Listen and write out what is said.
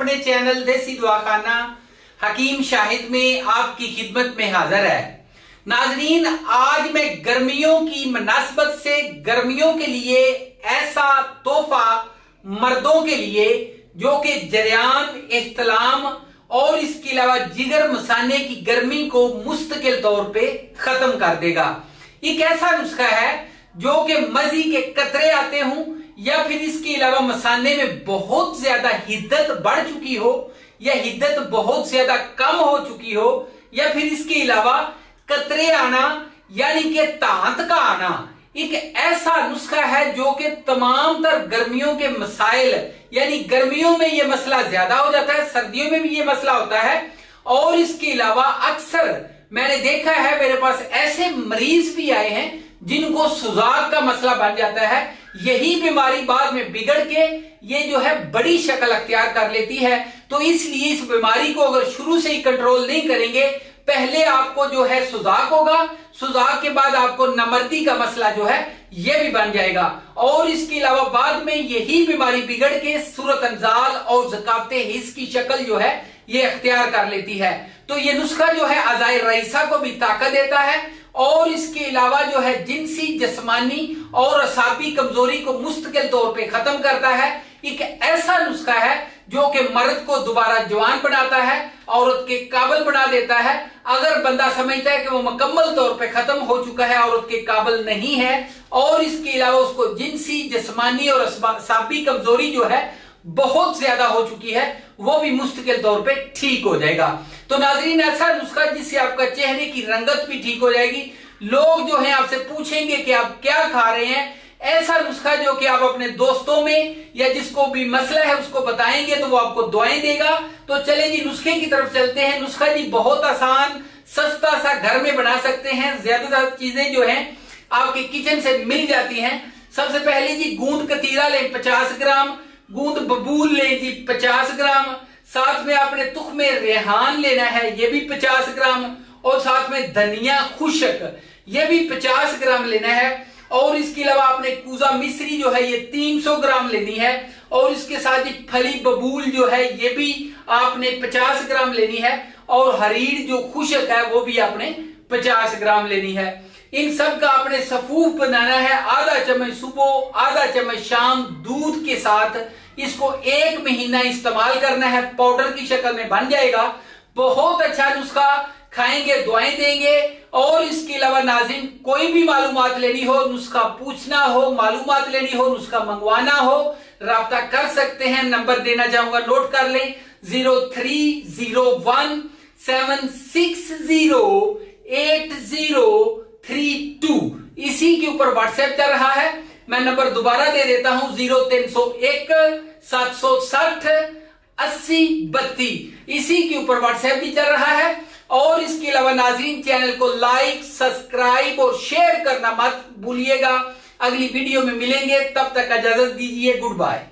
अपने चैनल देसी दवाखाना हकीम शाहिद में आपकी खिदमत में हाजिर है। नाजरीन, आज मैं गर्मियों की मुनासबत से गर्मियों के लिए ऐसा तोहफा मर्दों के लिए जो कि जरियान, इख्तिलाम और इसके अलावा जिगर मसाने की गर्मी को मुस्तकिल तौर पे खत्म कर देगा। एक ऐसा नुस्खा है जो कि मजी के कतरे आते हों या फिर इसके अलावा मसाने में बहुत ज्यादा हिद्दत बढ़ चुकी हो या हिद्दत बहुत ज्यादा कम हो चुकी हो या फिर इसके अलावा कतरे आना यानी कि तांत का आना, एक ऐसा नुस्खा है जो कि तमाम तर गर्मियों के मसाइल, यानी गर्मियों में यह मसला ज्यादा हो जाता है, सर्दियों में भी यह मसला होता है। और इसके अलावा अक्सर मैंने देखा है मेरे पास ऐसे मरीज भी आए हैं जिनको सुजाक का मसला बन जाता है। यही बीमारी बाद में बिगड़ के ये जो है बड़ी शक्ल अख्तियार कर लेती है। तो इसलिए इस बीमारी को अगर शुरू से ही कंट्रोल नहीं करेंगे, पहले आपको जो है सुजाक होगा, सुजाक के बाद आपको नमर्दी का मसला जो है ये भी बन जाएगा। और इसके अलावा बाद में यही बीमारी बिगड़ के सूरत अंजाल और ज़कावते हिस्स की शक्ल जो है ये अख्तियार कर लेती है। तो ये नुस्खा जो है अज़ाए रईसा को भी ताकत देता है और इसके अलावा जो है जिनसी, जिस्मानी और असाबी कमजोरी को मुस्तकिल तौर पे खत्म करता है। एक ऐसा नुस्खा है जो कि मर्द को दोबारा जवान बनाता है, औरत के काबिल बना देता है। अगर बंदा समझता है कि वो मुकम्मल तौर पे खत्म हो चुका है, औरत के काबिल नहीं है और इसके अलावा उसको जिनसी, जिस्मानी और असाबी कमजोरी जो है बहुत ज्यादा हो चुकी है, वो भी मुस्तकिल तौर पे ठीक हो जाएगा। तो नाजरीन, ऐसा नुस्खा जिससे आपका चेहरे की रंगत भी ठीक हो जाएगी। लोग जो हैं आपसे पूछेंगे कि आप क्या खा रहे हैं। ऐसा नुस्खा जो कि आप अपने दोस्तों में या जिसको भी मसला है उसको बताएंगे तो वो आपको दुआएं देगा। तो चले जी नुस्खे की तरफ चलते हैं। नुस्खा जी बहुत आसान, सस्ता सा, घर में बना सकते हैं। ज्यादा चीजें जो हैं आपके किचन से मिल जाती हैं। सबसे पहले जी गूंद कतीरा लें 50 ग्राम, गूंद बबूल लें जी 50 ग्राम, साथ में आपने तुख्मे रेहान लेना है ये भी 50 ग्राम और साथ में धनिया खुशक ये भी 50 ग्राम लेना है। और इसके अलावा आपने कूजा मिश्री जो है ये 300 ग्राम लेनी है और इसके साथ ही फली बबूल जो है ये भी आपने 50 ग्राम लेनी है और हरीर जो खुशक है वो भी आपने 50 ग्राम लेनी है। इन सब का आपने सफूफ बनाना है। आधा चम्मच सुबह, आधा चम्मच शाम दूध के साथ इसको 1 महीना इस्तेमाल करना है। पाउडर की शक्ल में बन जाएगा। बहुत अच्छा नुस्खा, खाएंगे दुआएं देंगे। और इसके अलावा नाज़रीन, कोई भी मालूमात लेनी हो, नुस्खा पूछना हो, मालूमात लेनी हो, नुस्खा मंगवाना हो, राब्ता कर सकते हैं। नंबर देना चाहूंगा, नोट कर लें 0301-760-8032। इसी के ऊपर व्हाट्सएप चल रहा है। मैं नंबर दोबारा दे देता हूं 0301-760-8032। इसी के ऊपर व्हाट्सएप भी चल रहा है। और इसके अलावा नाज़रीन, चैनल को लाइक, सब्सक्राइब और शेयर करना मत भूलिएगा। अगली वीडियो में मिलेंगे, तब तक इजाजत दीजिए। Good bye.